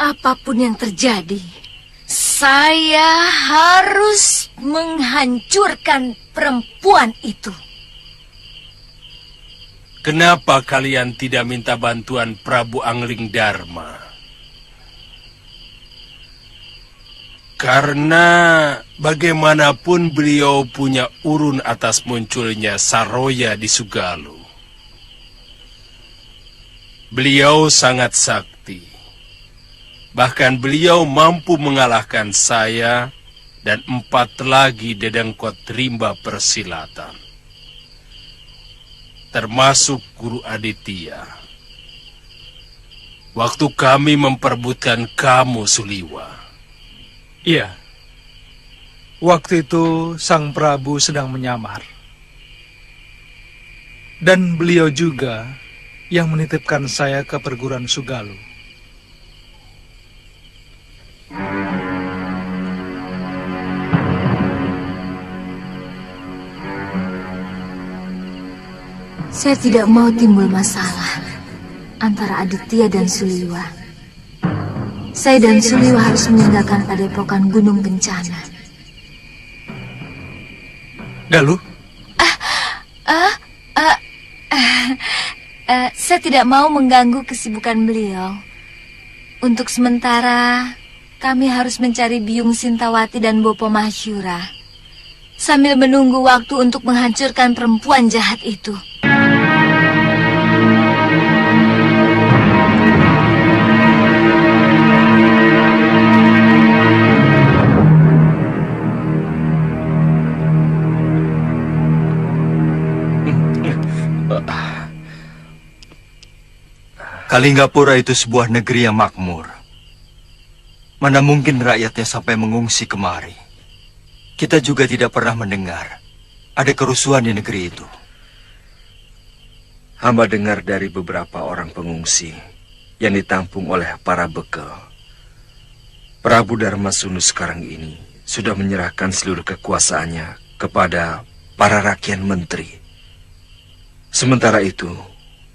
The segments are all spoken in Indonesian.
Apapun yang terjadi, saya harus menghancurkan perempuan itu. Kenapa kalian tidak minta bantuan Prabu Angling Dharma? Karena bagaimanapun beliau punya urun atas munculnya Saroya di Sugalu. Beliau sangat sakti. Bahkan beliau mampu mengalahkan saya dan 4 lagi dedengkot rimba persilatan. Termasuk Guru Aditya. Waktu kami memperebutkan kamu, Suliwa. Iya. Waktu itu Sang Prabu sedang menyamar. Dan beliau juga yang menitipkan saya ke perguruan Sugalu. Saya tidak mau timbul masalah antara Aditya dan Suliwa. Saya dan Suliwa harus meninggalkan padepokan Gunung Bencana. Galuh? Saya tidak mau mengganggu kesibukan beliau. Untuk sementara, kami harus mencari Biung Sintawati dan Bopo Mahyura, sambil menunggu waktu untuk menghancurkan perempuan jahat itu. Kalinggapura itu sebuah negeri yang makmur. Mana mungkin rakyatnya sampai mengungsi kemari. Kita juga tidak pernah mendengar ada kerusuhan di negeri itu. Hamba dengar dari beberapa orang pengungsi yang ditampung oleh para bekel. Prabu Dharmasunu sekarang ini sudah menyerahkan seluruh kekuasaannya kepada para rakyat menteri. Sementara itu,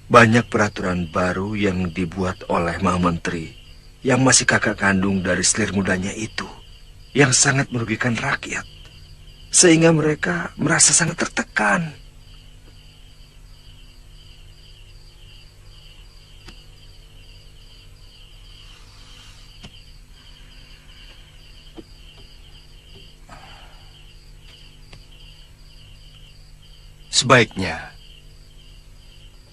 banyak peraturan baru yang dibuat oleh Maha Menteri yang masih kakak kandung dari selir mudanya itu, yang sangat merugikan rakyat, sehingga mereka merasa sangat tertekan. Sebaiknya,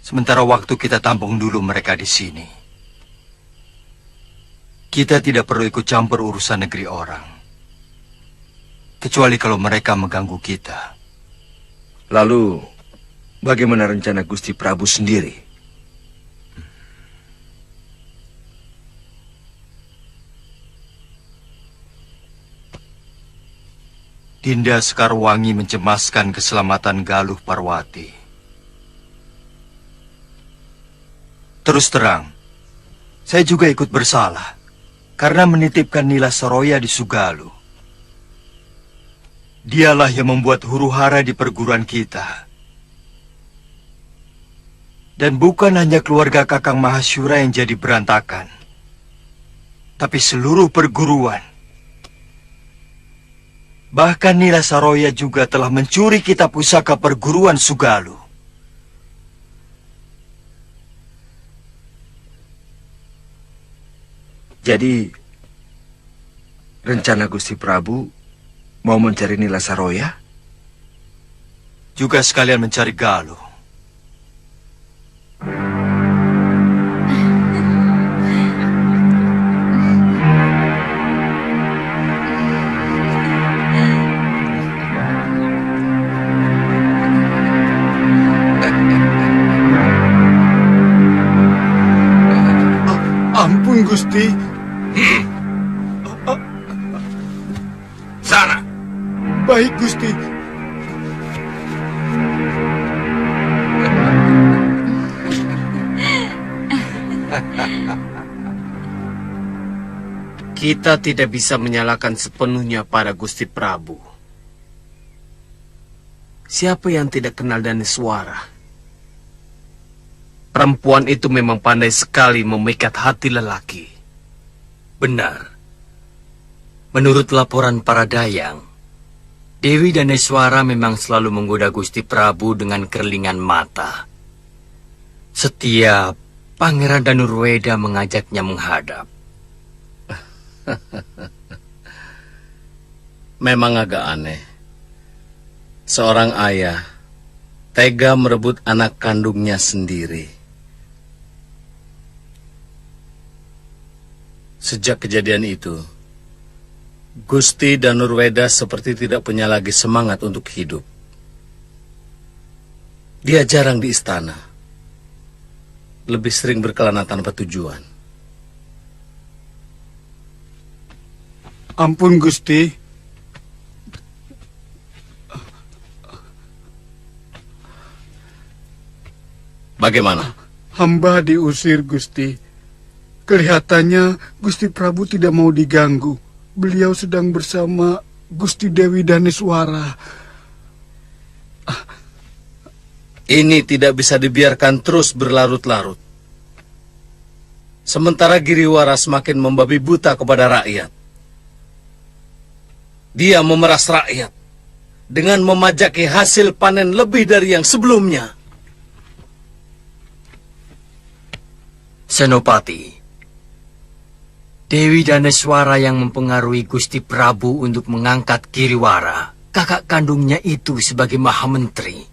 sementara waktu kita tampung dulu mereka di sini. Kita tidak perlu ikut campur urusan negeri orang. Kecuali kalau mereka mengganggu kita. Lalu, bagaimana rencana Gusti Prabu sendiri? Dinda Sekarwangi mencemaskan keselamatan Galuh Parwati. Terus terang, saya juga ikut bersalah karena menitipkan Nila Saroya di Sugalu. Dialah yang membuat huru-hara di perguruan kita. Dan bukan hanya keluarga Kakang Mahasyura yang jadi berantakan, tapi seluruh perguruan. Bahkan Nila Saroya juga telah mencuri kitab pusaka perguruan Sugalu. Jadi, rencana Gusti Prabu mau mencari Nila Saroya? juga sekalian mencari Galuh. Ampun, Gusti. Sana. Baik, Gusti. Kita tidak bisa menyalahkan sepenuhnya pada Gusti Prabu. Siapa yang tidak kenal Daneswara? Perempuan itu memang pandai sekali memikat hati lelaki. Benar. Menurut laporan para dayang, Dewi Daneswara memang selalu menggoda Gusti Prabu dengan kerlingan mata. Setiap Pangeran Danurweda mengajaknya menghadap. Memang agak aneh. Seorang ayah tega merebut anak kandungnya sendiri. Sejak kejadian itu, Gusti Danurweda seperti tidak punya lagi semangat untuk hidup. Dia jarang di istana. Lebih sering berkelana tanpa tujuan. Ampun, Gusti. Bagaimana? Hamba diusir, Gusti. Kelihatannya Gusti Prabu tidak mau diganggu. Beliau sedang bersama Gusti Dewi Daneswara. Ini tidak bisa dibiarkan terus berlarut-larut. Sementara Giriwara semakin membabi buta kepada rakyat. Dia memeras rakyat dengan memajaki hasil panen lebih dari yang sebelumnya. Senopati, Dewi Daneswara yang mempengaruhi Gusti Prabu untuk mengangkat Giriwara, kakak kandungnya itu sebagai Mahamentri,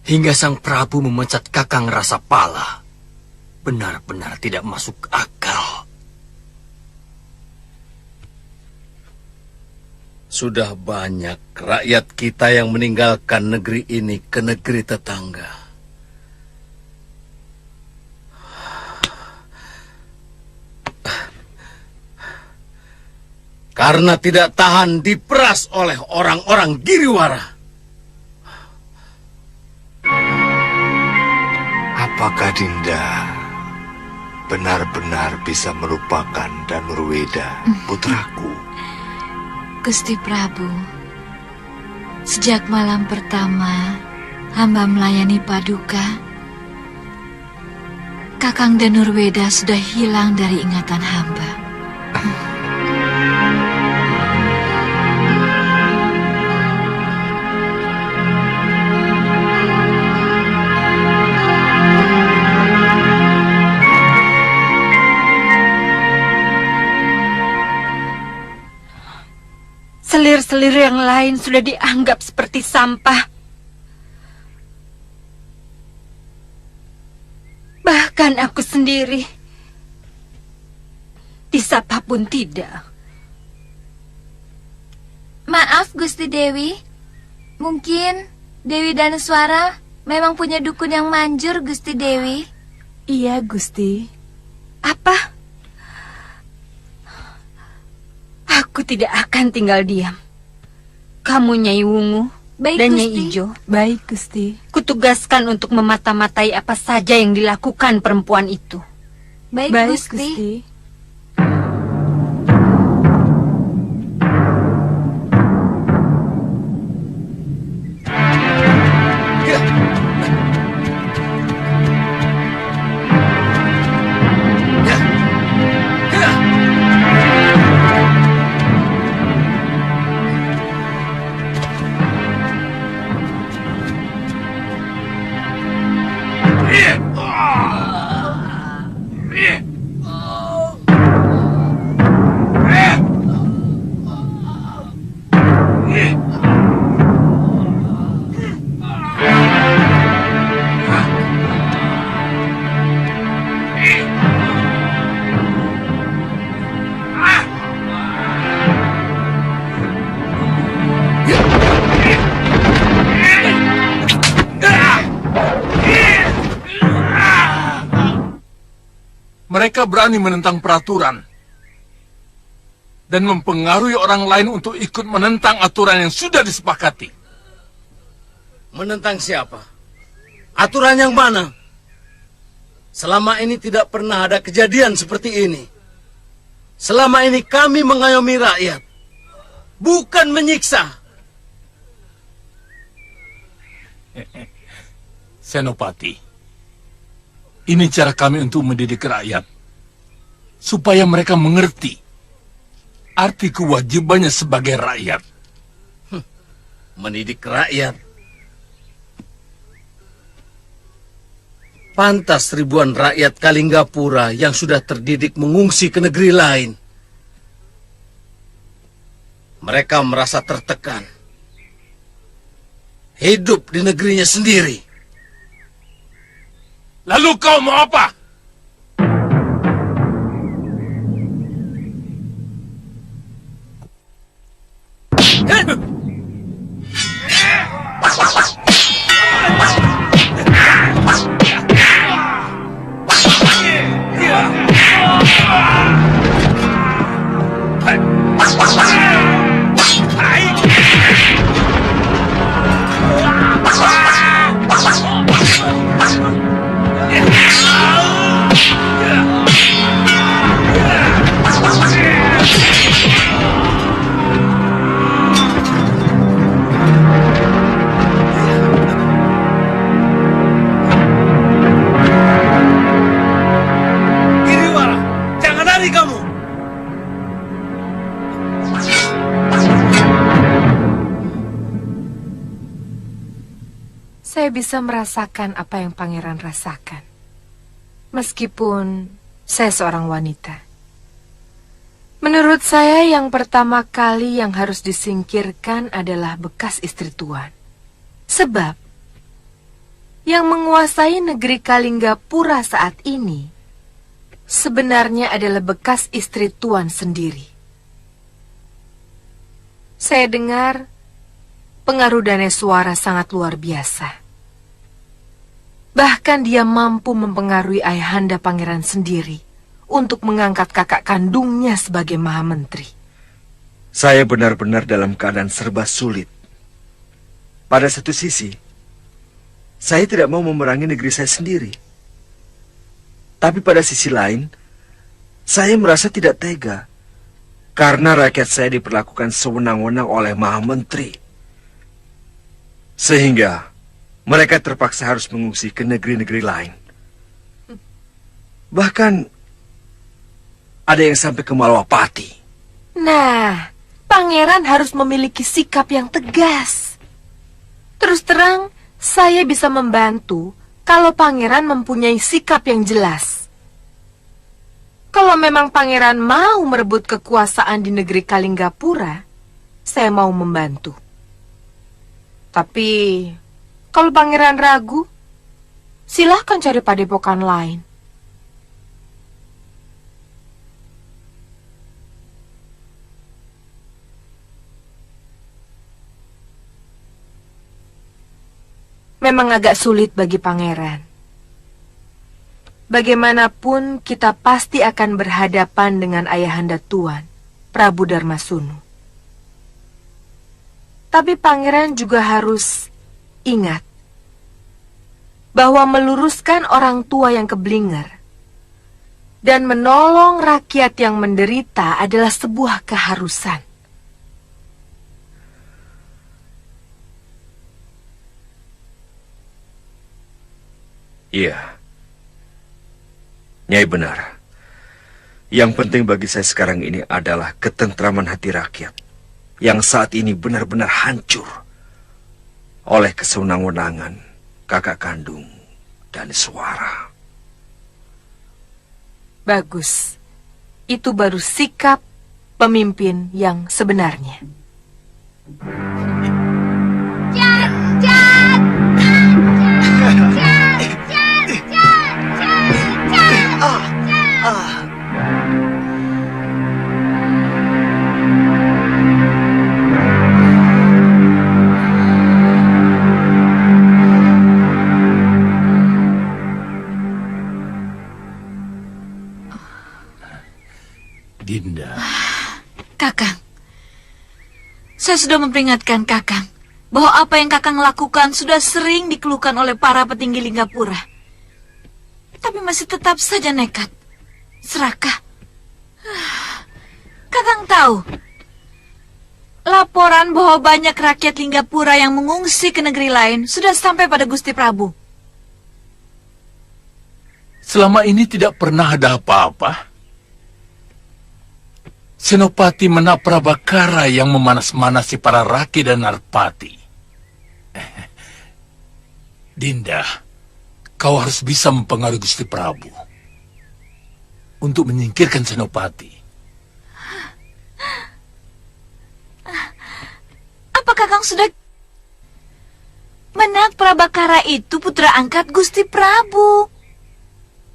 hingga sang Prabu memecat Kakang Rasapala. Benar-benar tidak masuk akal. Sudah banyak rakyat kita yang meninggalkan negeri ini ke negeri tetangga. Karena tidak tahan diperas oleh orang-orang Giriwara. Apakah Dinda benar-benar bisa melupakan Danurweda, putraku? Gusti Prabu, sejak malam pertama hamba melayani Paduka, Kakang Danurweda sudah hilang dari ingatan hamba. Selir-selir yang lain sudah dianggap seperti sampah. Bahkan aku sendiri disapa pun tidak. Maaf Gusti Dewi, mungkin Dewi Daneswara memang punya dukun yang manjur, Gusti Dewi. Iya, Gusti. Apa? Aku tidak akan tinggal diam. Kamu Nyai Wungu dan Nyai Ijo. Baik, Gusti. Kutugaskan untuk memata-matai apa saja yang dilakukan perempuan itu. Baik, Gusti. mereka berani menentang peraturan dan mempengaruhi orang lain untuk ikut menentang aturan yang sudah disepakati. Menentang siapa? Aturan yang mana? Selama ini tidak pernah ada kejadian seperti ini. Selama ini kami mengayomi rakyat, bukan menyiksa. Senopati, ini cara kami untuk mendidik rakyat, supaya mereka mengerti arti kewajibannya sebagai rakyat. Mendidik rakyat. Pantas ribuan rakyat Kalinggapura yang sudah terdidik mengungsi ke negeri lain. Mereka merasa tertekan. Hidup di negerinya sendiri. Lalu kau mau apa? Saya bisa merasakan apa yang pangeran rasakan. Meskipun saya seorang wanita. Menurut saya yang pertama kali yang harus disingkirkan adalah bekas istri tuan. Sebab yang menguasai negeri Kalinggapura saat ini sebenarnya adalah bekas istri tuan sendiri. Saya dengar pengaruh Daneswara sangat luar biasa. Bahkan dia mampu mempengaruhi ayahanda pangeran sendiri untuk mengangkat kakak kandungnya sebagai Mahamentri. Saya benar-benar dalam keadaan serba sulit. Pada satu sisi, saya tidak mau memerangi negeri saya sendiri. Tapi pada sisi lain, saya merasa tidak tega karena rakyat saya diperlakukan sewenang-wenang oleh Mahamentri. Sehingga mereka terpaksa harus mengungsi ke negeri-negeri lain. Bahkan ada yang sampai ke Malwapati. Nah, pangeran harus memiliki sikap yang tegas. Terus terang, saya bisa membantu kalau pangeran mempunyai sikap yang jelas. Kalau memang pangeran mau merebut kekuasaan di negeri Kalinggapura, saya mau membantu. Tapi kalau pangeran ragu, silahkan cari padepokan lain. Memang agak sulit bagi pangeran. Bagaimanapun kita pasti akan berhadapan dengan ayahanda tuan, Prabu Darmasunu. Tapi pangeran juga harus ingat bahwa meluruskan orang tua yang keblinger dan menolong rakyat yang menderita adalah sebuah keharusan. Iya, Nyai benar. Yang penting bagi saya sekarang ini adalah ketentraman hati rakyat yang saat ini benar-benar hancur oleh kesewenang-wenangan kakak kandung Daneswara. Bagus. Itu baru sikap pemimpin yang sebenarnya. Kakang, saya sudah memperingatkan Kakang bahwa apa yang Kakang lakukan sudah sering dikeluhkan oleh para petinggi Linggapura. Tapi masih tetap saja nekat. Serakah. Kakang tahu, laporan bahwa banyak rakyat Linggapura yang mengungsi ke negeri lain sudah sampai pada Gusti Prabu. Selama ini tidak pernah ada apa-apa. Senopati Menak Prabakara yang memanas-manasi para raki dan narpati. Dinda, kau harus bisa mempengaruhi Gusti Prabu untuk menyingkirkan Senopati. Apa Kakang sudah... Menak Prabakara itu putra angkat Gusti Prabu.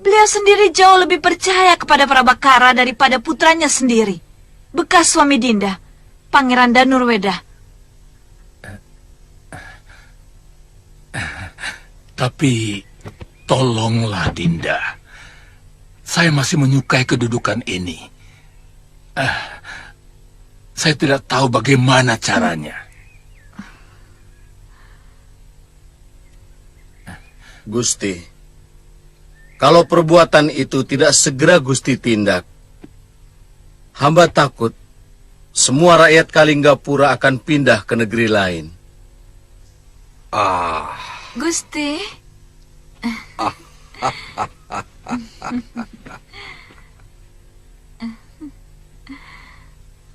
Beliau sendiri jauh lebih percaya kepada Prabakara daripada putranya sendiri, bekas suami Dinda, Pangeran Danurweda. Tapi tolonglah Dinda. Saya masih menyukai kedudukan ini. Saya tidak tahu bagaimana caranya. Gusti, kalau perbuatan itu tidak segera Gusti tindak, hamba takut semua rakyat Kalinggapura akan pindah ke negeri lain. Gusti.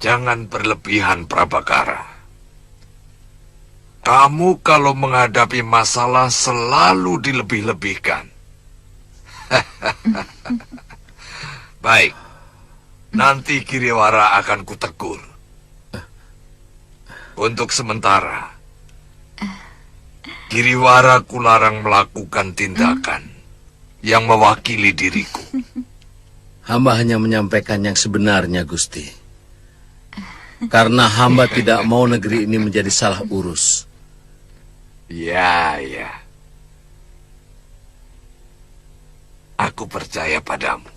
Jangan berlebihan, Prabakara. Kamu kalau menghadapi masalah selalu dilebih-lebihkan. Baik, nanti Kiriwara akan kutegur. Untuk sementara, Kiriwara kularang melakukan tindakan yang mewakili diriku. Hamba hanya menyampaikan yang sebenarnya, Gusti. Karena hamba tidak mau negeri ini menjadi salah urus. Ya. Aku percaya padamu.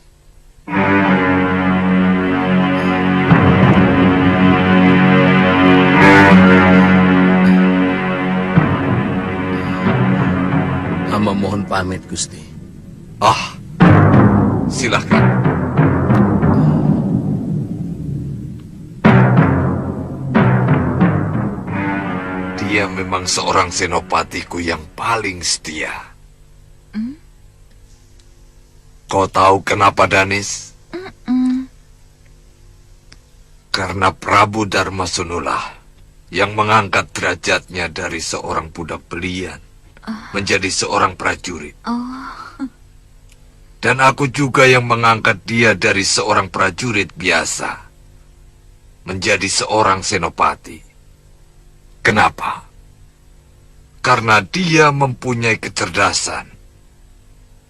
Hamba mohon pamit, Gusti. Silakan. Dia memang seorang senopatiku yang paling setia. Kau tahu kenapa, Danis? Karena Prabu Darmasunulah yang mengangkat derajatnya dari seorang budak belian menjadi seorang prajurit. Dan aku juga yang mengangkat dia dari seorang prajurit biasa menjadi seorang senopati. Kenapa? Karena dia mempunyai kecerdasan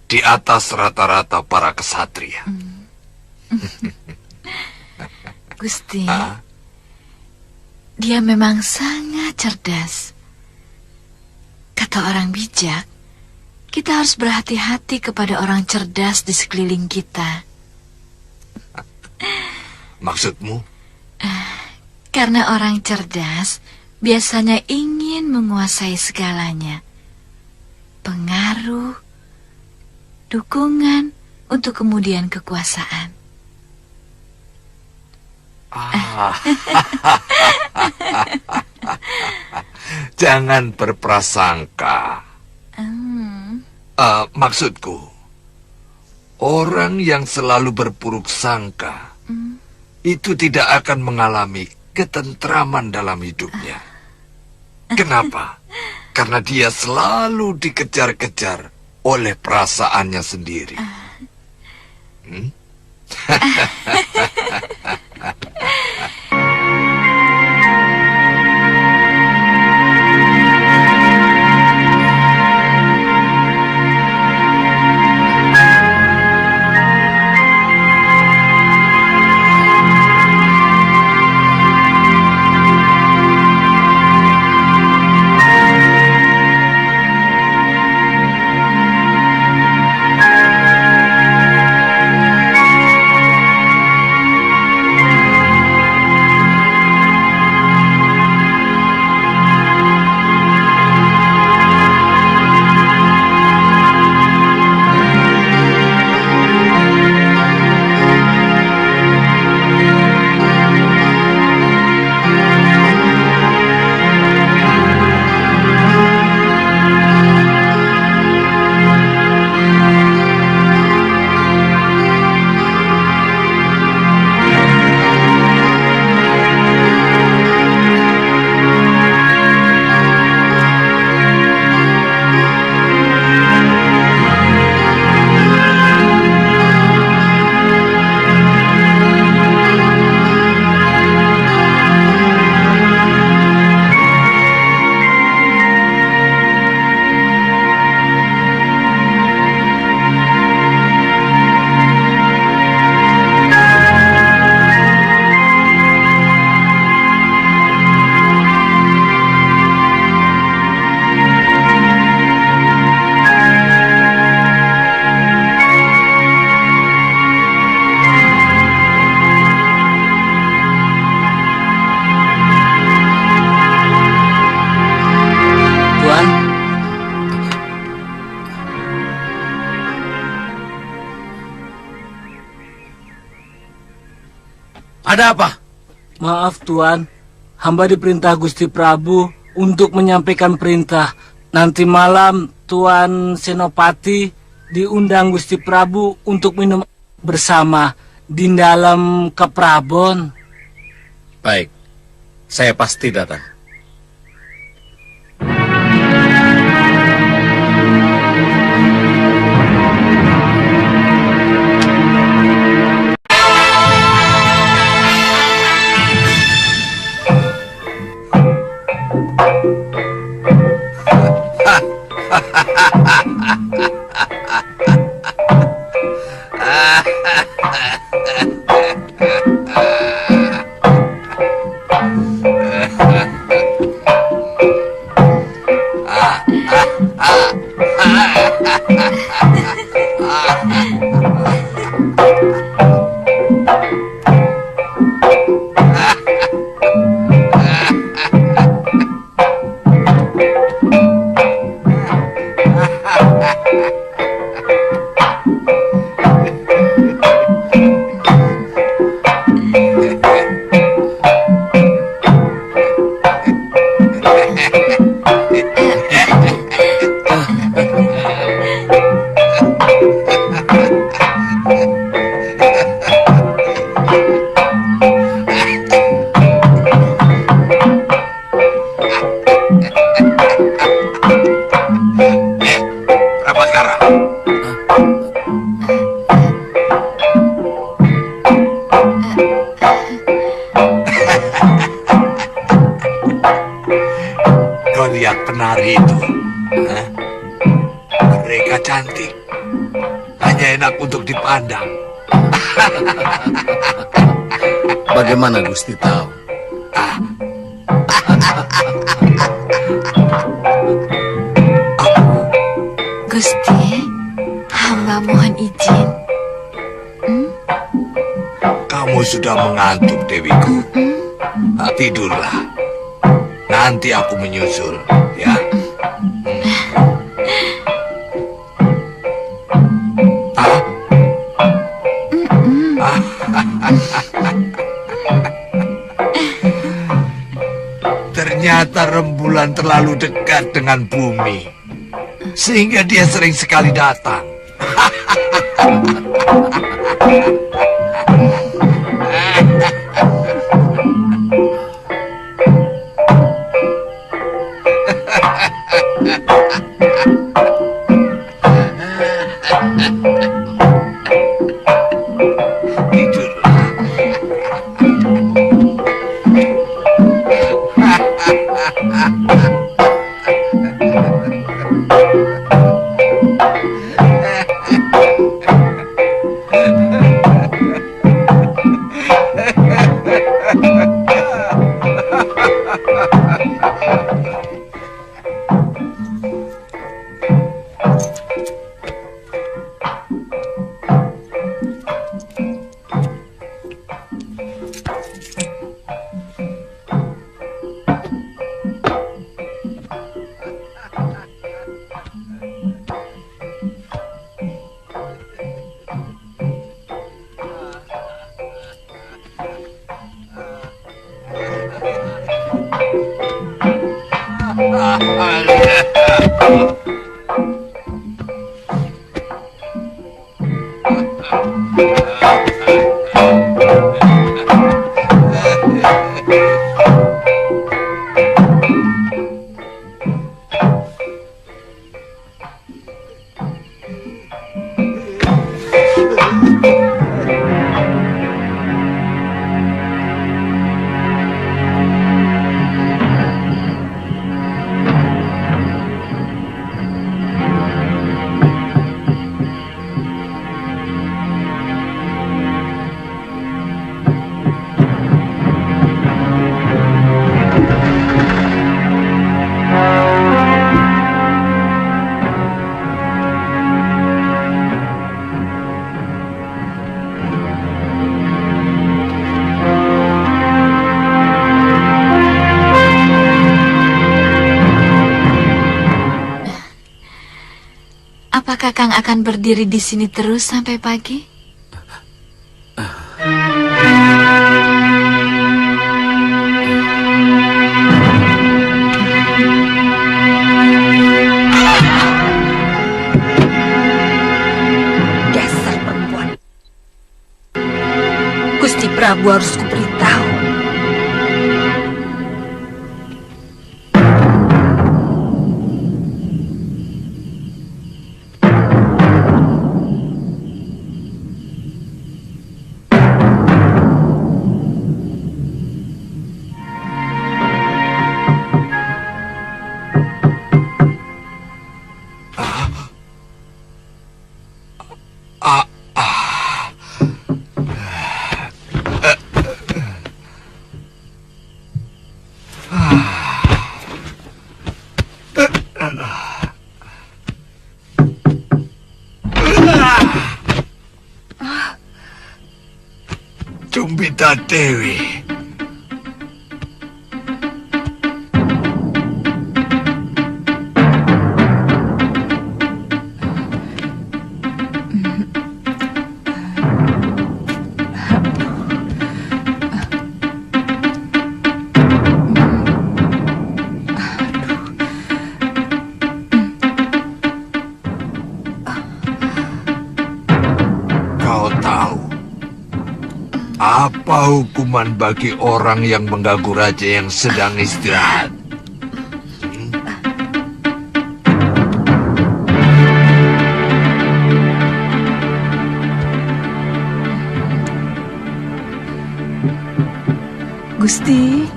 di atas rata-rata para kesatria. Gusti, dia memang sangat cerdas. Kata orang bijak, kita harus berhati-hati kepada orang cerdas di sekeliling kita. Maksudmu? Karena orang cerdas biasanya ingin menguasai segalanya. Pengaruh, dukungan untuk kemudian kekuasaan. Jangan berprasangka. Maksudku, orang yang selalu berburuk sangka itu tidak akan mengalami ketentraman dalam hidupnya. Kenapa? Karena dia selalu dikejar-kejar oleh perasaannya sendiri. Ada apa? Maaf Tuan, hamba diperintah Gusti Prabu untuk menyampaikan perintah. Nanti malam Tuan Senopati diundang Gusti Prabu untuk minum bersama di dalam Keprabon. Baik, saya pasti datang. Kau lihat penari itu? Hah? Mereka cantik. Hanya enak untuk dipandang. Bagaimana Gusti tahu? Gusti, hamba mohon izin. Kamu sudah mengantuk, Dewiku. Tidurlah. Nanti aku menyusul, ya. Ternyata rembulan terlalu dekat dengan bumi, sehingga dia sering sekali datang. Apakah Kakang akan berdiri di sini terus sampai pagi? Prabu harus kuberitahu. Cumbita Dewi. Kau tahu apa hukuman bagi orang yang mengganggu raja yang sedang istirahat? Gusti.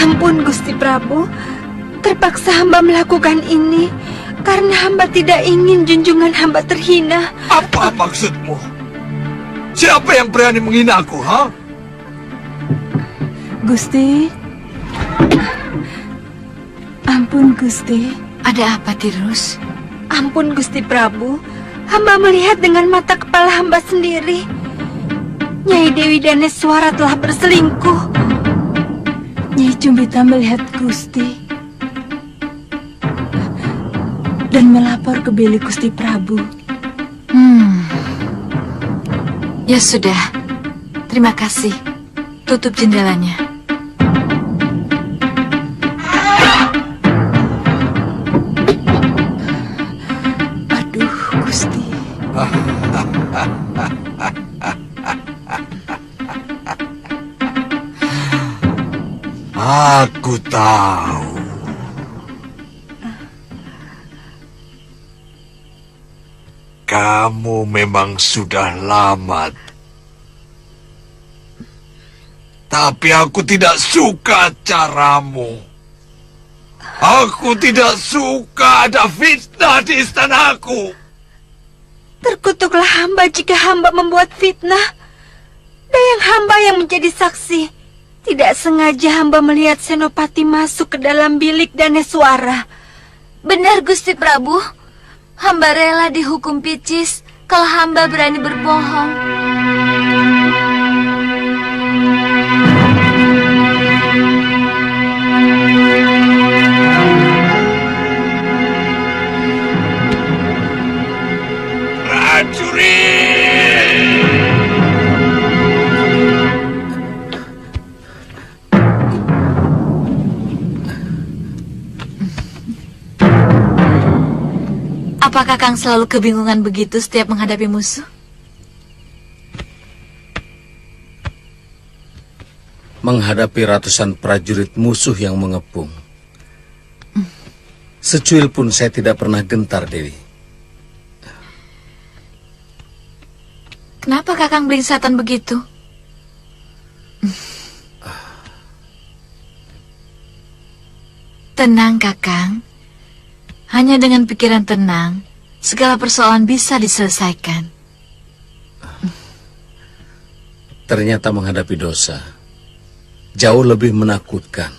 Ampun Gusti Prabu, terpaksa hamba melakukan ini karena hamba tidak ingin junjungan hamba terhina. Apa maksudmu? Siapa yang berani menghinaku, ha? Gusti. Ampun Gusti. Ada apa, Tirus? Ampun Gusti Prabu, hamba melihat dengan mata kepala hamba sendiri. Nyai Dewi Daneswara telah berselingkuh. Nyai Cumbita melihat Gusti dan melapor ke bilik Gusti Prabu. Ya sudah, terima kasih. Tutup jendelanya. Aduh, Gusti. Aku tahu. Kamu memang sudah lama. Tapi aku tidak suka caramu. Aku tidak suka ada fitnah di istanaku. Terkutuklah hamba jika hamba membuat fitnah. Dayang hamba yang menjadi saksi. Tidak sengaja hamba melihat Senopati masuk ke dalam bilik Daneswara. Benar, Gusti Prabu. Hamba rela dihukum picis kalau hamba berani berbohong. Apakah Kakang selalu kebingungan begitu setiap menghadapi musuh? Menghadapi ratusan prajurit musuh yang mengepung. Secuil pun saya tidak pernah gentar, Dewi. Kenapa Kakang belingsatan begitu? Tenang, Kakang. Hanya dengan pikiran tenang, segala persoalan bisa diselesaikan. Ternyata menghadapi dosa jauh lebih menakutkan.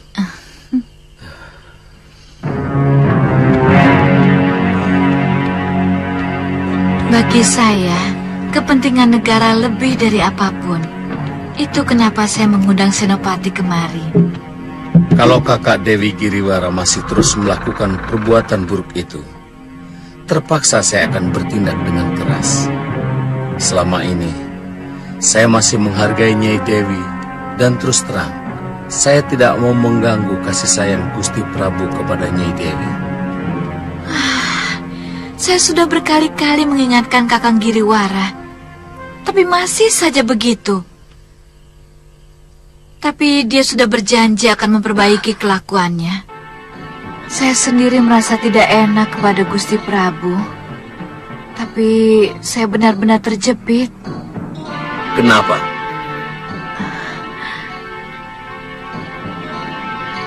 Bagi saya, kepentingan negara lebih dari apapun. Itu kenapa saya mengundang Senopati kemari. Kalau kakak Dewi Giriwara masih terus melakukan perbuatan buruk itu, terpaksa saya akan bertindak dengan keras. Selama ini, saya masih menghargai Nyai Dewi, dan terus terang, saya tidak mau mengganggu kasih sayang Gusti Prabu kepada Nyai Dewi. Saya sudah berkali-kali mengingatkan Kakang Giriwara, tapi masih saja begitu. Tapi dia sudah berjanji akan memperbaiki kelakuannya. Saya sendiri merasa tidak enak kepada Gusti Prabu. Tapi saya benar-benar terjepit. Kenapa?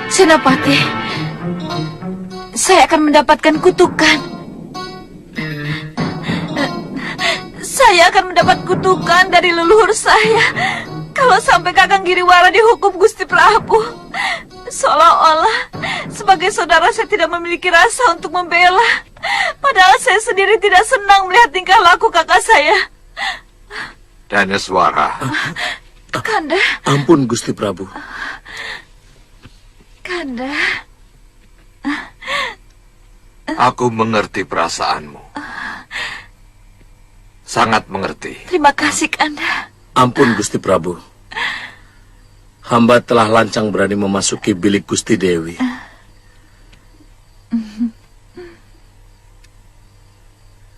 Senopati, saya akan mendapatkan kutukan. Saya akan mendapat kutukan dari leluhur saya kalau sampai Kakang Giriwara dihukum Gusti Prabu. Seolah-olah sebagai saudara saya tidak memiliki rasa untuk membela. Padahal saya sendiri tidak senang melihat tingkah laku kakak saya. Daneswara. Kanda. Ampun Gusti Prabu. Kanda. Aku mengerti perasaanmu. Sangat mengerti. Terima kasih Kanda. Ampun Gusti Prabu. Hamba telah lancang berani memasuki bilik Gusti Dewi.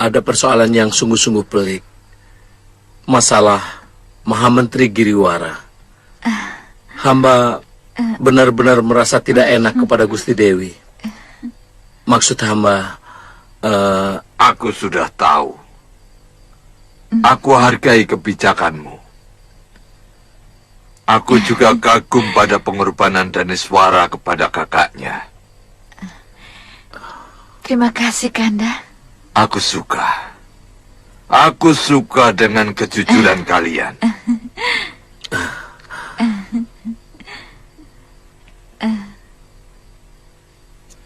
Ada persoalan yang sungguh-sungguh pelik. Masalah Mahamentri Giriwara. Hamba benar-benar merasa tidak enak kepada Gusti Dewi. Maksud hamba... Aku sudah tahu. Aku hargai kebijakanmu. Aku juga kagum pada pengorbanan Daneswara kepada kakaknya. Terima kasih Kanda. Aku suka. Aku suka dengan kejujuran kalian.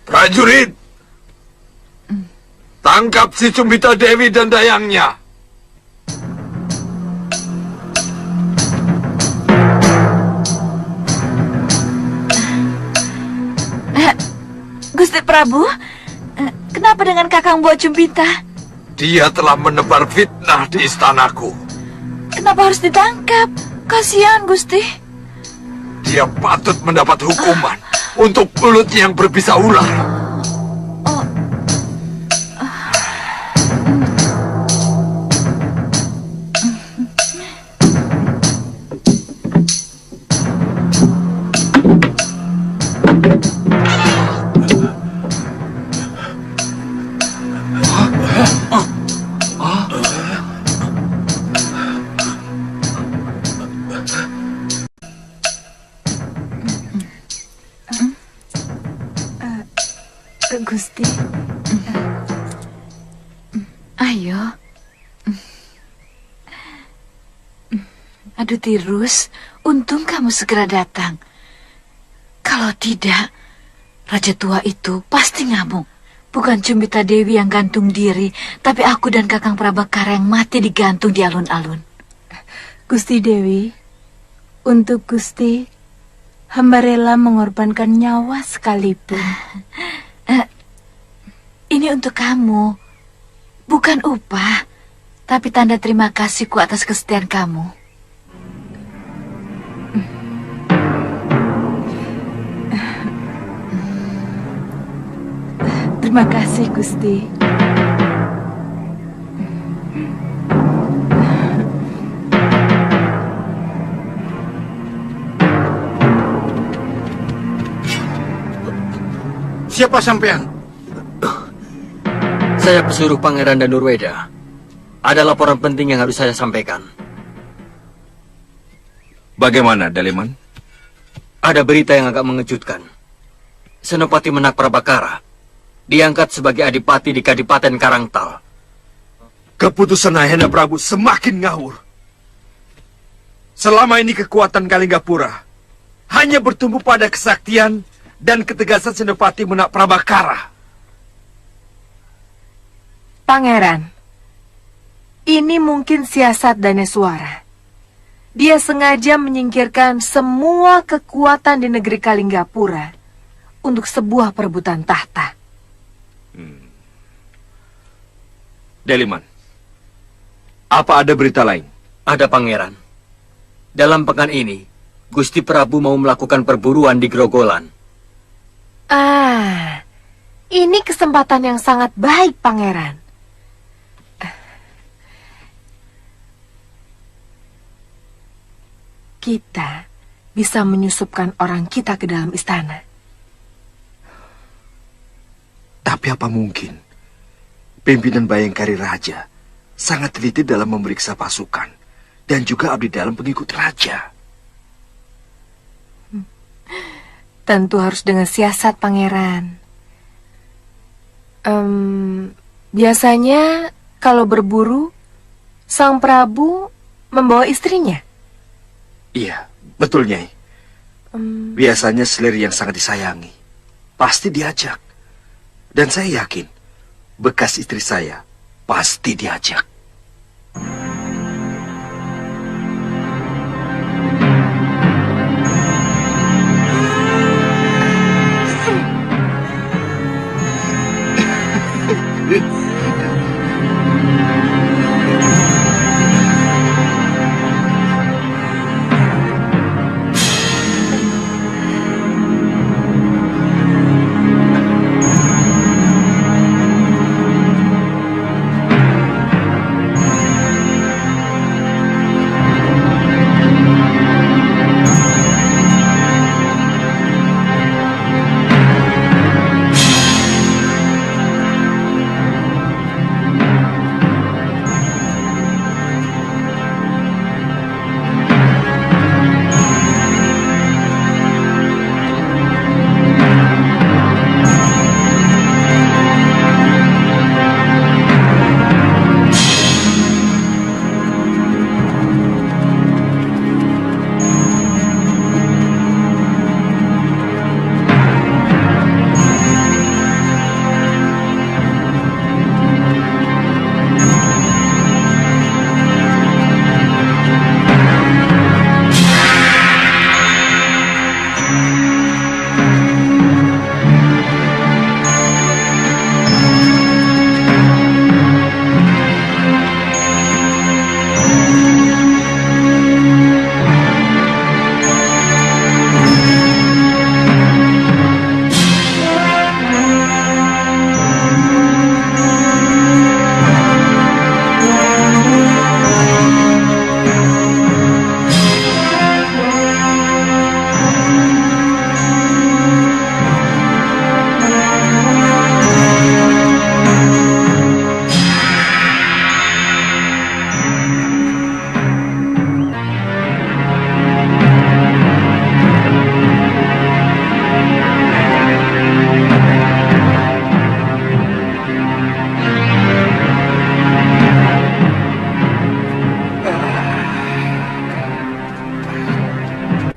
Prajurit, tangkap si Cumbita Dewi dan dayangnya. Gusti Prabu, kenapa dengan Kakang Buah Cumbita? Dia telah menebar fitnah di istanaku. Kenapa harus ditangkap? Kasihan Gusti. Dia patut mendapat hukuman untuk mulutnya yang berbisa ular. Gusti. Ayo. Aduh Tirus, untung kamu segera datang. Kalau tidak, Raja tua itu pasti ngamuk. Bukan Cumbita Dewi yang gantung diri, tapi aku dan Kakang Prabakara yang mati digantung di alun-alun. Gusti Dewi, untuk Gusti, hamba rela mengorbankan nyawa sekalipun. Ini untuk kamu, bukan upah, tapi tanda terima kasihku atas kesetiaan kamu. Terima kasih, Gusti. Siapa sampean? Saya pesuruh Pangeran Danurweda. Ada laporan penting yang harus saya sampaikan. Bagaimana, Daleman? Ada berita yang agak mengejutkan. Senopati Menak Prabakara diangkat sebagai adipati di Kadipaten Karangtal. Keputusan Ayahanda Prabu semakin ngawur. Selama ini kekuatan Kalinggapura hanya bertumbuh pada kesaktian dan ketegasan Senopati Menak Prabakara. Pangeran, ini mungkin siasat Daneswara. Dia sengaja menyingkirkan semua kekuatan di negeri Kalinggapura untuk sebuah perebutan tahta. Deliman, apa ada berita lain? Ada, Pangeran. Dalam pekan ini, Gusti Prabu mau melakukan perburuan di Grogolan. Ini kesempatan yang sangat baik, Pangeran. kita bisa menyusupkan orang kita ke dalam istana. Tapi apa mungkin pimpinan Bayangkari Raja sangat teliti dalam memeriksa pasukan dan juga abdi dalam pengikut raja? Tentu harus dengan siasat, Pangeran. Biasanya kalau berburu, Sang Prabu membawa istrinya. Iya, betul, Nyai. Biasanya selir yang sangat disayangi pasti diajak. Dan saya yakin bekas istri saya pasti diajak.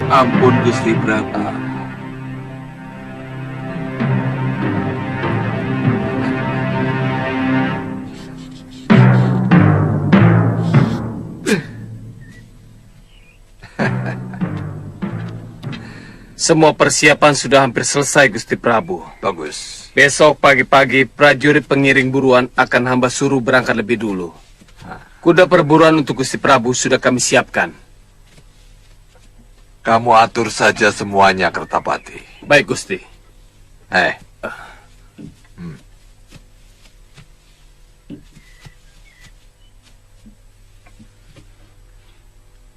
Ampun Gusti Prabu. Semua persiapan sudah hampir selesai, Gusti Prabu. Bagus. Besok pagi-pagi prajurit pengiring buruan akan hamba suruh berangkat lebih dulu. Kuda perburuan untuk Gusti Prabu sudah kami siapkan. Kamu atur saja semuanya, Kertapati. Baik, Gusti.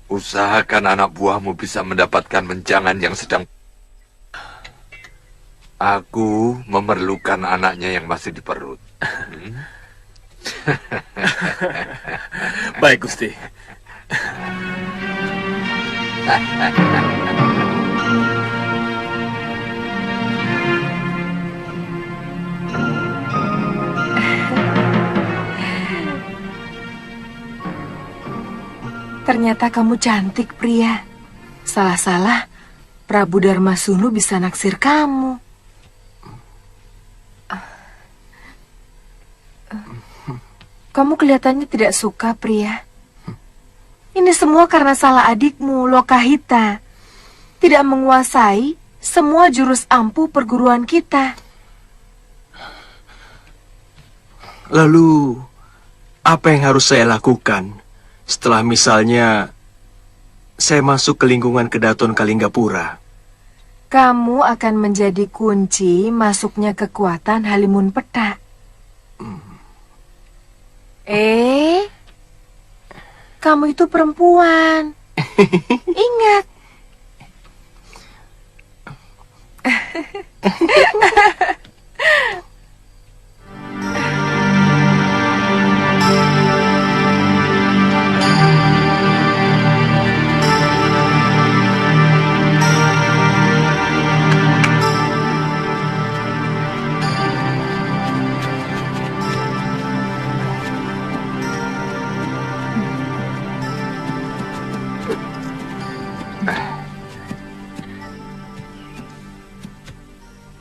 Usahakan anak buahmu bisa mendapatkan menjangan yang sedang... Aku memerlukan anaknya yang masih di perut. Baik, Gusti. Ternyata kamu cantik, pria. Salah-salah, Prabu Darmasunu bisa naksir kamu. Kamu kelihatannya tidak suka, pria. Ini semua karena salah adikmu, Lokahita. Tidak menguasai semua jurus ampuh perguruan kita. Lalu, apa yang harus saya lakukan setelah misalnya saya masuk ke lingkungan Kedaton Kalinggapura? Kamu akan menjadi kunci masuknya kekuatan Halimun Peta. Kamu itu perempuan. Ingat.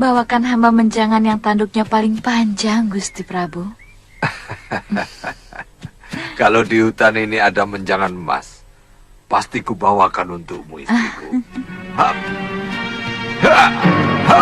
Bawakan hamba menjangan yang tanduknya paling panjang, Gusti Prabu. Kalau di hutan ini ada menjangan emas, pasti kubawakan untukmu, istriku. Hap. Ha. Ha.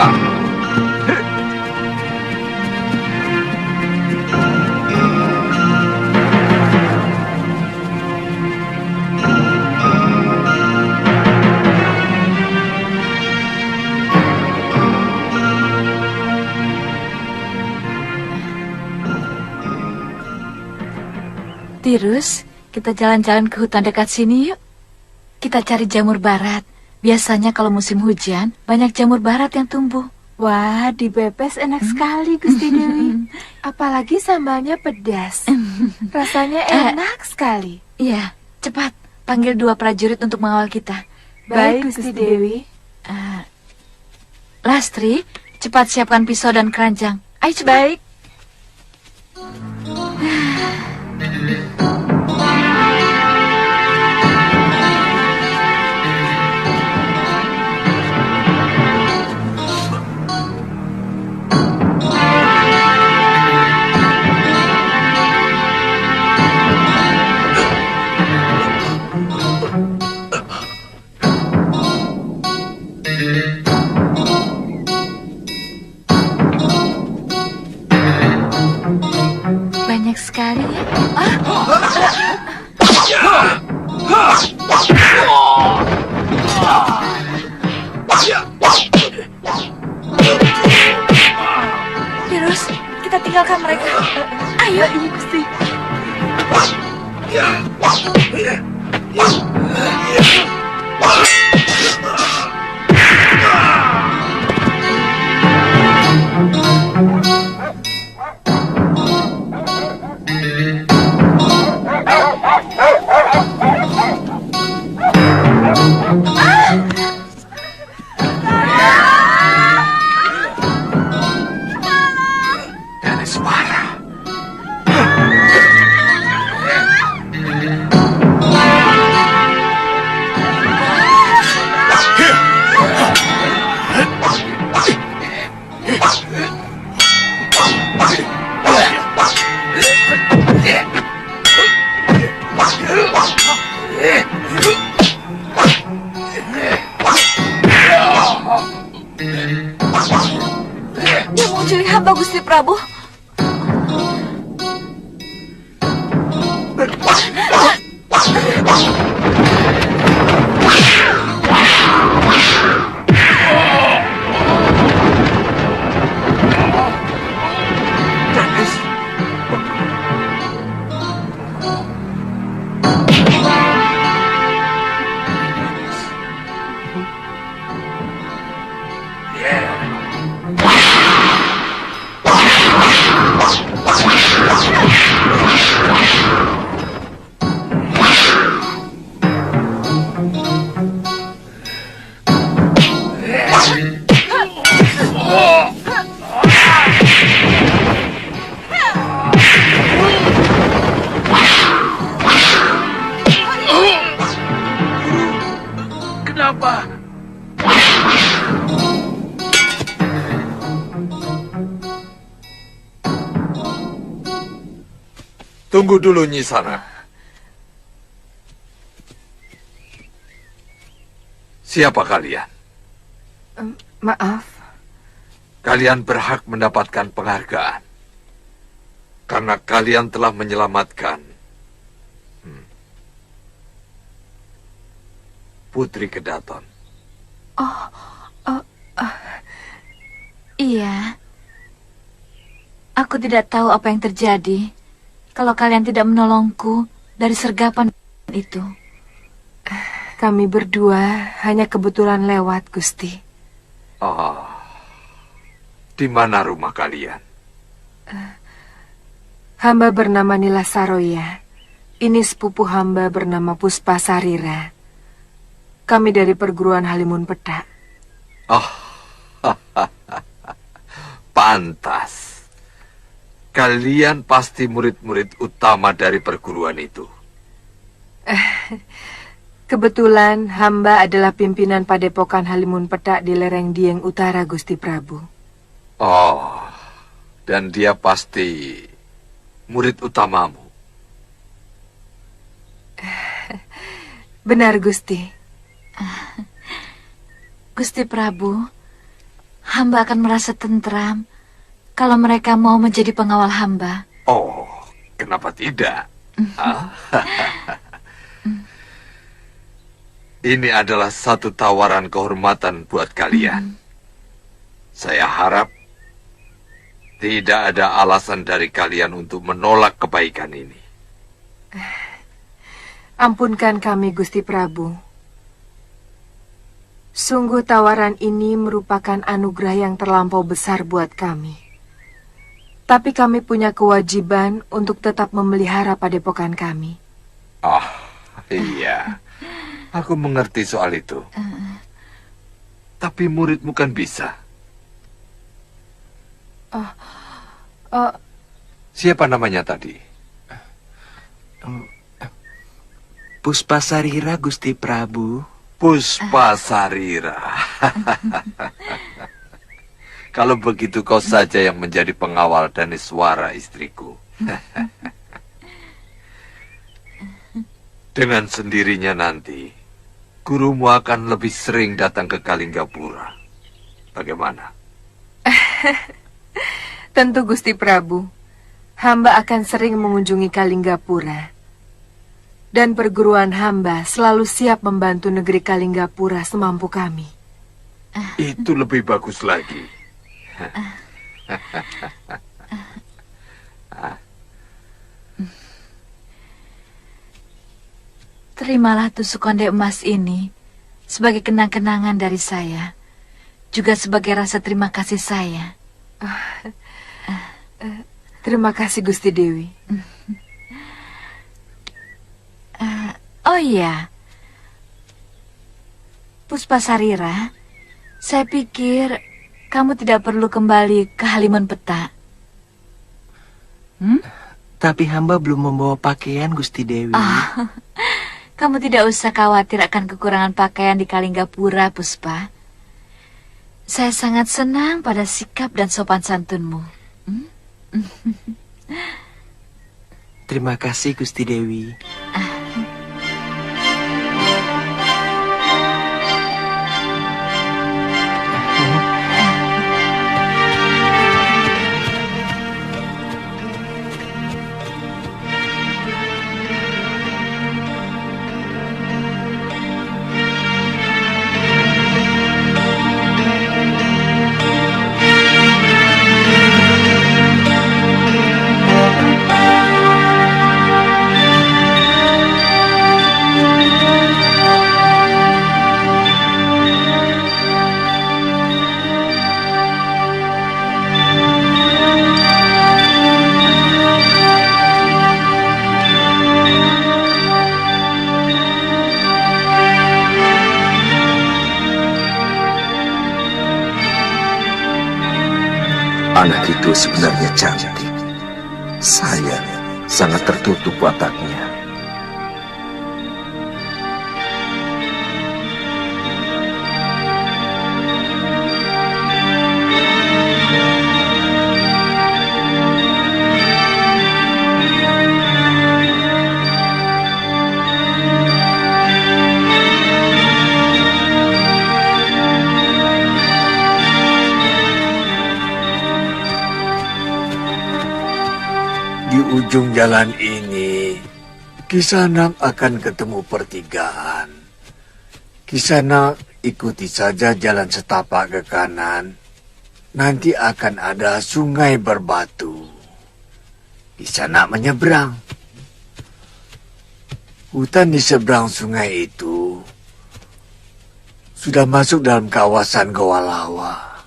Tirus, kita jalan-jalan ke hutan dekat sini yuk. Kita cari jamur barat. Biasanya kalau musim hujan, banyak jamur barat yang tumbuh. Wah, dibebes enak sekali, Gusti Dewi. Apalagi sambalnya pedas. Rasanya enak sekali. Iya, cepat. Panggil 2 prajurit untuk mengawal kita. Baik, Gusti Dewi. Lastri, cepat siapkan pisau dan keranjang. Ayo cepat. Baik. Banyak sekali ya. Tirus, kita tinggalkan mereka. Ayo, Iya, Gusti. Dia mencuri hamba, Gusti Prabu. Kenapa? Tunggu dulu, Nyisana. Siapa kalian? Maaf. Kalian berhak mendapatkan penghargaan. Karena kalian telah menyelamatkan Putri Kedaton. Iya. Aku tidak tahu apa yang terjadi kalau kalian tidak menolongku dari sergapan itu. Kami berdua hanya kebetulan lewat, Gusti. Oh, di mana rumah kalian? Hamba bernama Nila Saroya. Ini sepupu hamba bernama Puspa Sarira. Kami dari perguruan Halimun Petak. Oh, pantas. Kalian pasti murid-murid utama dari perguruan itu. Kebetulan hamba adalah pimpinan padepokan Halimun Petak di lereng Dieng Utara, Gusti Prabu. Oh, dan dia pasti murid utamamu. Benar, Gusti. Gusti Prabu, hamba akan merasa tentram kalau mereka mau menjadi pengawal hamba. Oh, kenapa tidak? Ini adalah satu tawaran kehormatan buat kalian. Saya harap tidak ada alasan dari kalian untuk menolak kebaikan ini. Ampunkan kami, Gusti Prabu. Sungguh tawaran ini merupakan anugerah yang terlampau besar buat kami. Tapi kami punya kewajiban untuk tetap memelihara padepokan kami. Oh, iya. Aku mengerti soal itu. Tapi muridmu kan bisa. Siapa namanya tadi? Puspa Sarira, Gusti Prabu. Puspa Sarira. Kalau begitu kau saja yang menjadi pengawal Daneswara, istriku. Dengan sendirinya nanti, gurumu akan lebih sering datang ke Kalinggapura. Bagaimana? Tentu, Gusti Prabu. Hamba akan sering mengunjungi Kalinggapura. Dan perguruan hamba selalu siap membantu negeri Kalinggapura semampu kami. Itu lebih bagus lagi. Terimalah tusuk konde emas ini sebagai kenang-kenangan dari saya, juga sebagai rasa terima kasih saya. Terima kasih, Gusti Dewi. Oh iya, Puspa Sarira, saya pikir kamu tidak perlu kembali ke Halimun Petak. Tapi hamba belum membawa pakaian, Gusti Dewi. Kamu tidak usah khawatir akan kekurangan pakaian di Kalinggapura, Puspa. Saya sangat senang pada sikap dan sopan santunmu. Terima kasih, Gusti Dewi. Anak itu sebenarnya cantik. Saya sangat tertutup wataknya. Di ujung jalan ini, Kisanak akan ketemu pertigaan. Kisanak ikuti saja jalan setapak ke kanan. Nanti akan ada sungai berbatu. Kisanak menyeberang. Hutan di seberang sungai itu sudah masuk dalam kawasan Goa Lawa.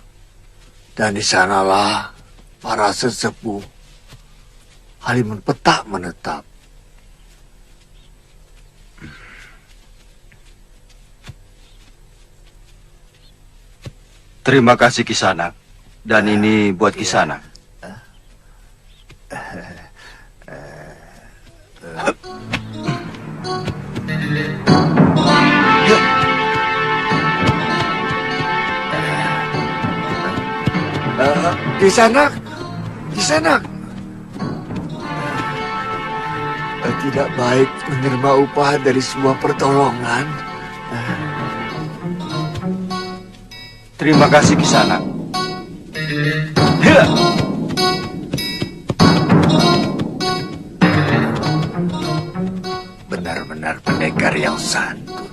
Dan di sanalah para sesepuh Halimun Petak menetap. Terima kasih Kisanak. Dan ini buat Kisanak. Kisanak, Kisanak. Tidak baik menerima upah dari sebuah pertolongan. Terima kasih Kisanak. Benar-benar pendekar yang santun.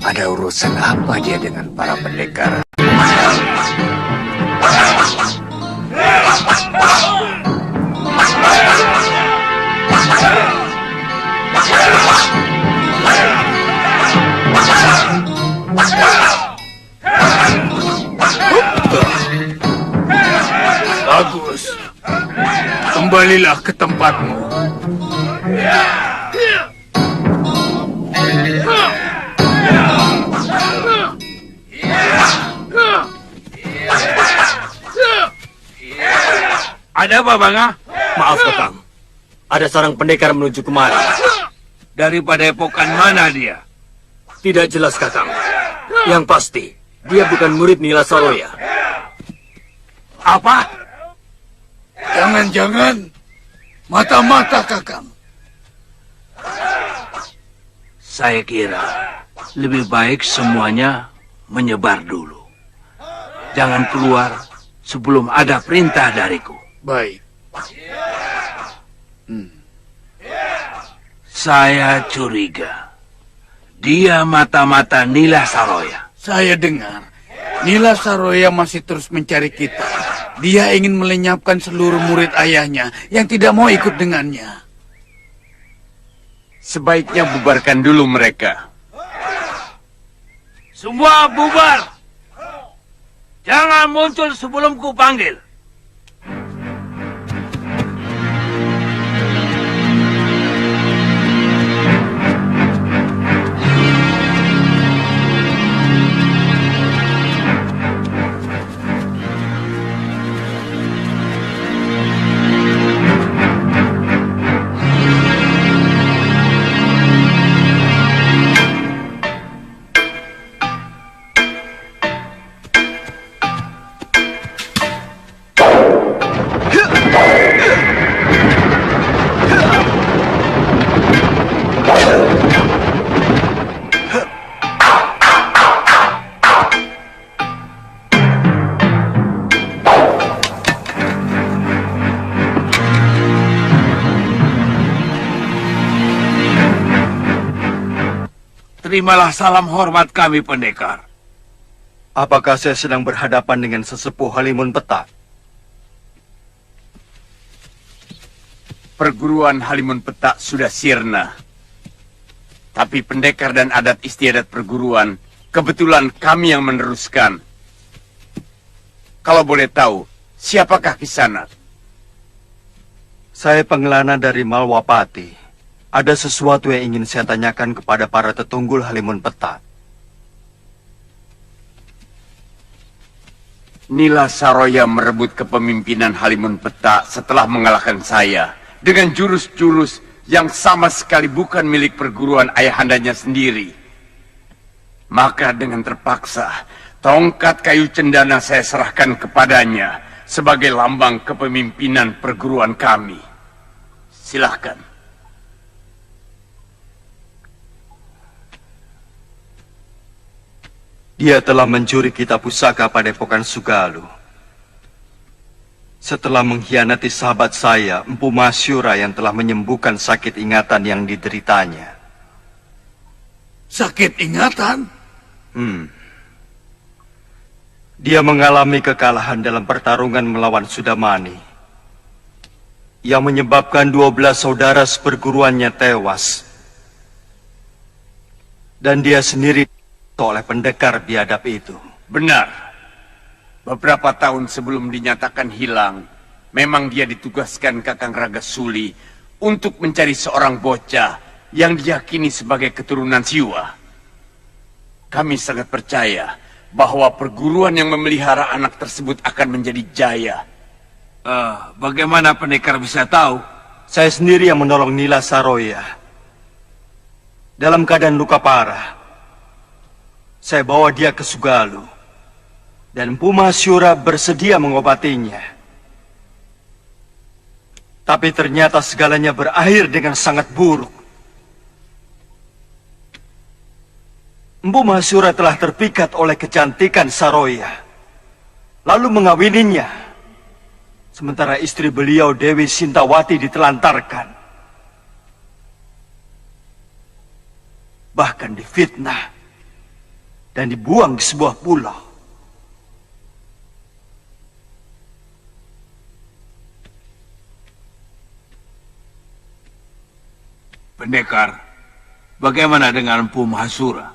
Ada urusan apa dia dengan para pendekar? Bagus. Kembalilah ke tempatmu. Ada apa, Banga? Maaf, Kakang. Ada seorang pendekar menuju kemari. Dari padepokan mana dia? Tidak jelas, Kakang. Yang pasti, dia bukan murid Nila Saroya. Apa? Jangan-jangan mata-mata Kakang. Saya kira lebih baik semuanya menyebar dulu. Jangan keluar sebelum ada perintah dariku. Baik. Saya curiga dia mata-mata Nila Saroya. Saya dengar Nila Saroya masih terus mencari kita. Dia ingin melenyapkan seluruh murid ayahnya yang tidak mau ikut dengannya. Sebaiknya bubarkan dulu mereka. Semua bubar. Jangan muncul sebelum ku panggil. Terimalah salam hormat kami, pendekar. Apakah saya sedang berhadapan dengan sesepuh Halimun Petak? Perguruan Halimun Petak sudah sirna. Tapi pendekar dan adat istiadat perguruan, kebetulan kami yang meneruskan. Kalau boleh tahu, siapakah Kisanak? Saya pengelana dari Malwapati. Ada sesuatu yang ingin saya tanyakan kepada para tetunggul Halimun Petak. Nila Saroya merebut kepemimpinan Halimun Petak setelah mengalahkan saya dengan jurus-jurus yang sama sekali bukan milik perguruan ayahandanya sendiri. Maka dengan terpaksa, tongkat kayu cendana saya serahkan kepadanya sebagai lambang kepemimpinan perguruan kami. Silahkan. Dia telah mencuri kitab pusaka padepokan Sugalu. Setelah mengkhianati sahabat saya, Empu Masyura yang telah menyembuhkan sakit ingatan yang dideritanya. Sakit ingatan? Dia mengalami kekalahan dalam pertarungan melawan Sudamani, yang menyebabkan 12 saudara seperguruannya tewas. Dan dia sendiri oleh pendekar biadab itu. Benar. Beberapa tahun sebelum dinyatakan hilang, memang dia ditugaskan Kakang Ragasuli untuk mencari seorang bocah yang diyakini sebagai keturunan Siwa. Kami sangat percaya bahwa perguruan yang memelihara anak tersebut akan menjadi jaya. Bagaimana pendekar bisa tahu? Saya sendiri yang menolong Nila Saroya. Dalam keadaan luka parah, saya bawa dia ke Sugalu, dan Empu Mahasyura bersedia mengobatinya. Tapi ternyata segalanya berakhir dengan sangat buruk. Empu Mahasyura telah terpikat oleh kecantikan Saroya, lalu mengawininya. Sementara istri beliau Dewi Sintawati ditelantarkan. Bahkan difitnah dan dibuang di sebuah pulau. Pendekar, bagaimana dengan Empu Mahasura?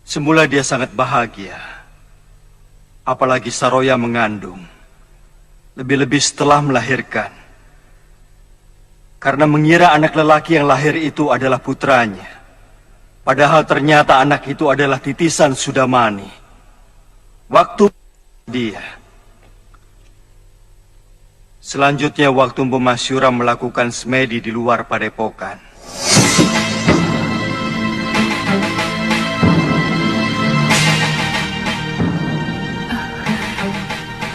Semula dia sangat bahagia. Apalagi Saroya mengandung. Lebih-lebih setelah melahirkan. Karena mengira anak lelaki yang lahir itu adalah putranya. Padahal ternyata anak itu adalah titisan Sudamani. Waktu dia. Selanjutnya waktu Empu Mahasyura melakukan semedi di luar padepokan.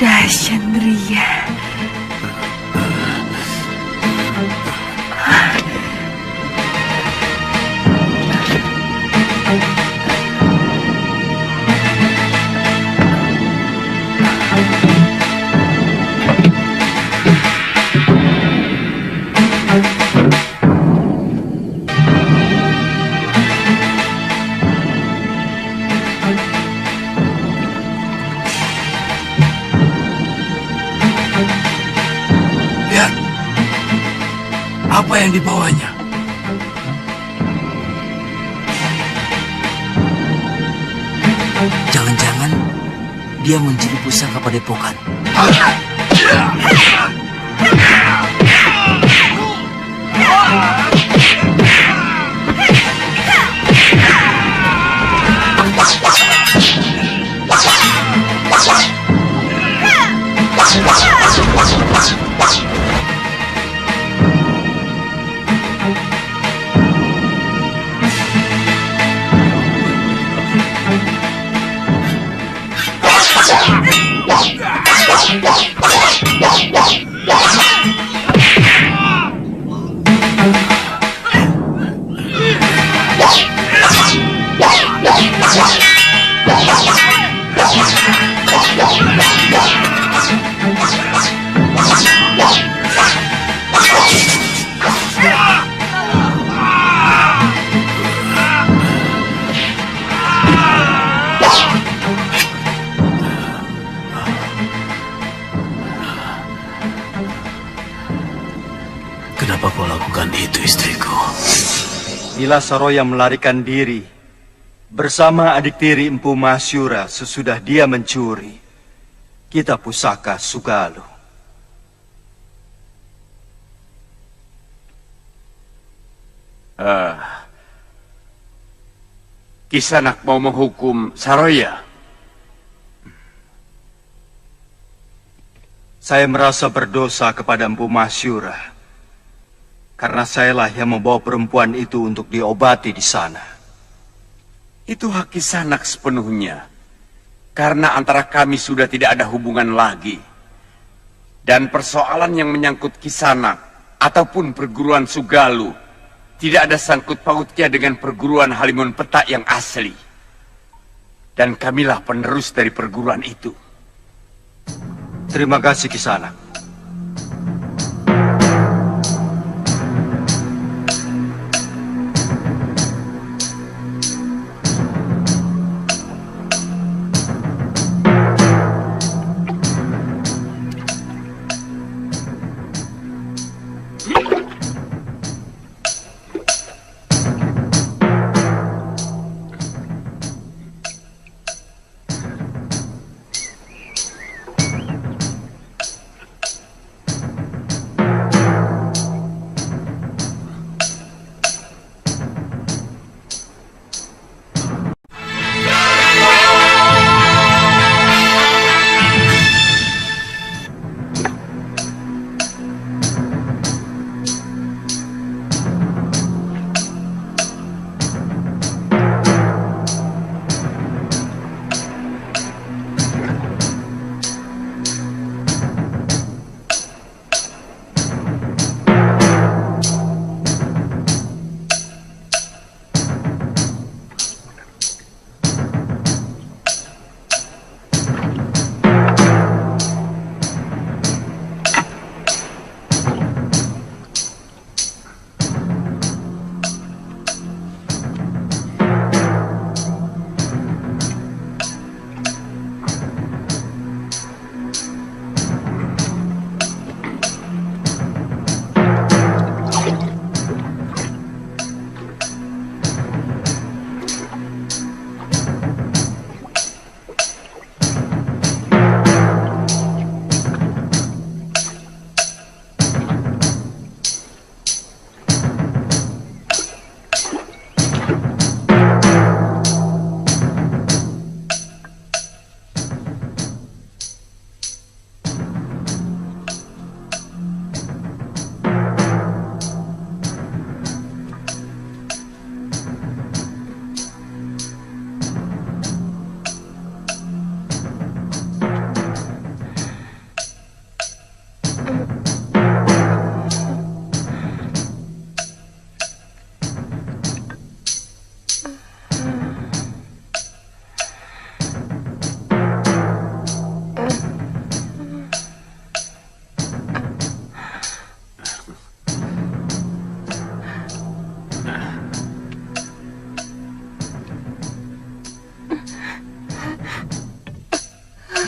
Dahsyat Ria. Apa yang dibawanya? Jangan-jangan dia mencuri pusaka padepokan. Kenapa kau lakukan itu, istriku? Nila Saroya melarikan diri bersama adik tiri Empu Mahasyura sesudah dia mencuri kitab pusaka Sugalu. Kisanak mau menghukum Saroya. Saya merasa berdosa kepada Empu Mahasyura. Karena sayalah yang membawa perempuan itu untuk diobati di sana. Itu hak Kisanak sepenuhnya. Karena antara kami sudah tidak ada hubungan lagi. Dan persoalan yang menyangkut Kisanak ataupun perguruan Sugalu tidak ada sangkut pautnya dengan perguruan Halimun Petak yang asli. Dan kamilah penerus dari perguruan itu. Terima kasih Kisanak.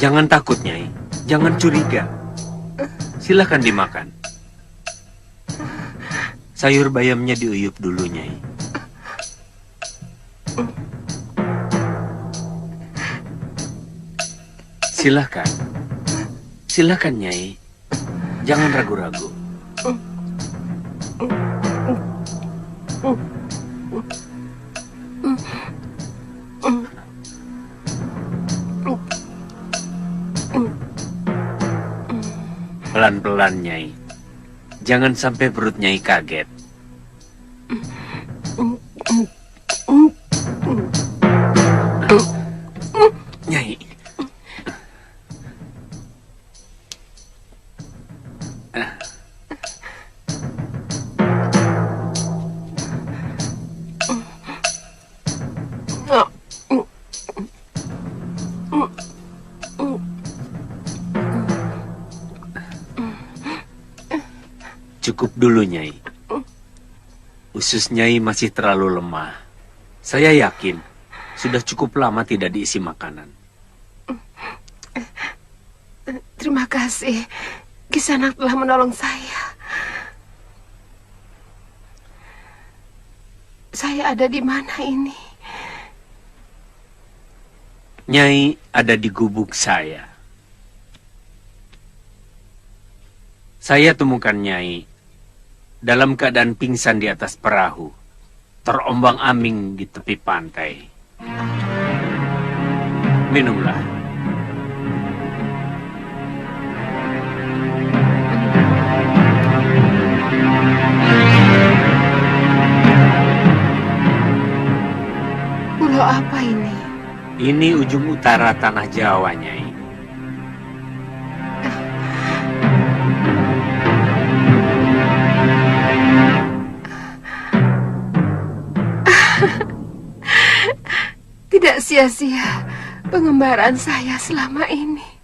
Jangan takut, Nyai. Jangan curiga. Silakan dimakan. Sayur bayamnya diuyup dulu, Nyai. Silakan. Silakan, Nyai. Jangan ragu-ragu. Pelan-pelan, Nyai. Jangan sampai perut Nyai kaget. Nyai. Cukup dulu, Nyai. Usus Nyai masih terlalu lemah. Saya yakin sudah cukup lama tidak diisi makanan. Terima kasih. Kisanak telah menolong saya. Saya ada di mana ini? Nyai ada di gubuk saya. Saya temukan Nyai dalam keadaan pingsan di atas perahu, terombang-ambing di tepi pantai. Minumlah. Pulau apa ini? Ini ujung utara tanah Jawa, Nyai. Tidak sia-sia pengembaraan saya selama ini.